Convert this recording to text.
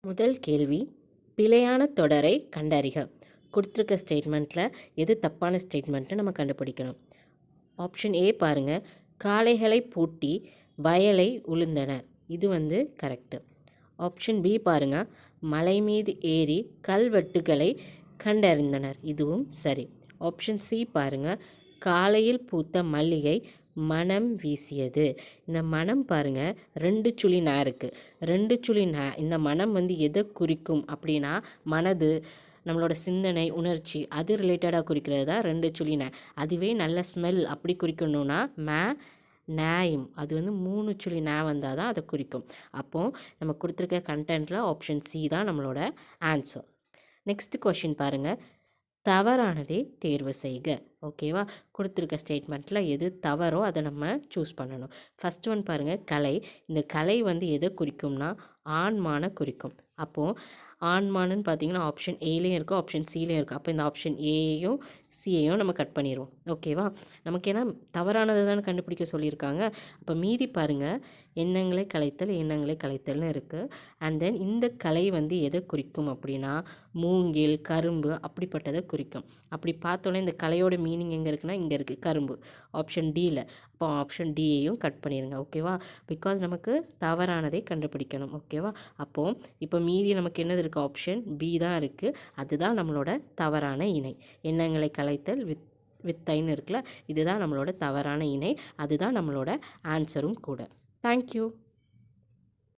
முதல் கேள்வி, பிழையான தொடரை கண்டறிக. கொடுத்துருக்க ஸ்டேட்மெண்ட்டில் எது தப்பான ஸ்டேட்மெண்ட்டு நம்ம கண்டுபிடிக்கணும். ஆப்ஷன் ஏ பாருங்கள், காளைகளை பூட்டி வயலை உழுந்தனர். இது கரெக்டு. ஆப்ஷன் பி பாருங்கள், மலை மீது ஏறி கல்வெட்டுகளை கண்டறிந்தனர். இதுவும் சரி. ஆப்ஷன் சி பாருங்கள், காலையில் பூத்த மல்லிகை மனம் வீசியது. இந்த மனம் பாருங்கள் 2 சுழி ந இருக்குது. 2 சுழி ந இந்த மனம் எதை குறிக்கும் அப்படின்னா மனது, நம்மளோட சிந்தனை, உணர்ச்சி அது ரிலேட்டடாக குறிக்கிறது தான் 2 சுழி ந. அதுவே நல்ல ஸ்மெல் அப்படி குறிக்கணும்னா நேயம் அது 3 சுழி ந வந்தால் தான் அதை குறிக்கும். அப்போது நம்ம கொடுத்துருக்க கண்டென்ட்டில் ஆப்ஷன் சி தான் நம்மளோட ஆன்சர். நெக்ஸ்ட் கொஷின் பாருங்கள், தவறானதை தேர்வு செய்க. ஓகேவா, கொடுத்துருக்க ஸ்டேட்மெண்ட்டில் எது தவறோ அதை நம்ம சூஸ் பண்ணணும். ஃபஸ்ட் ஒன் பாருங்கள், கலை. இந்த கலை எதை குறிக்கும்னா ஆண்மான குறிக்கும். அப்போது ஆண்மான்னு பார்த்தீங்கன்னா ஆப்ஷன் ஏலேயும் இருக்குது, ஆப்ஷன் சிலேயும் இருக்குது. அப்போ இந்த ஆப்ஷன் ஏயையும் சியையும் நம்ம கட் பண்ணிடுவோம். ஓகேவா, நமக்கு ஏன்னா தவறானதை தானே கண்டுபிடிக்க சொல்லியிருக்காங்க. அப்போ மீதி பாருங்கள், எண்ணங்களை கலைத்தல்னு இருக்குது. அண்ட் தென் இந்த கலை எதை குறிக்கும் அப்படின்னா மூங்கில், கரும்பு அப்படிப்பட்டதை குறிக்கும். அப்படி பார்த்தோன்னே இந்த கலையோட மீனிங் எங்கே இருக்குன்னா இங்கே இருக்குது, கரும்பு. ஆப்ஷன் டியில். அப்போ ஆப்ஷன் டியையும் கட் பண்ணிடுங்க. ஓகேவா, பிகாஸ் நமக்கு தவறானதை கண்டுபிடிக்கணும். ஓகேவா, அப்போது இப்போ மீதி நமக்கு என்னது இருக்குது, ஆப்ஷன் பி தான் இருக்குது. அதுதான் நம்மளோட தவறான இணை. எண்ணங்களை கலைத்தல் வித்தைன்னு இருக்குல்ல, இதுதான் நம்மளோட தவறான இணை. அதுதான் நம்மளோட ஆன்சரும் கூட. தேங்க்யூ.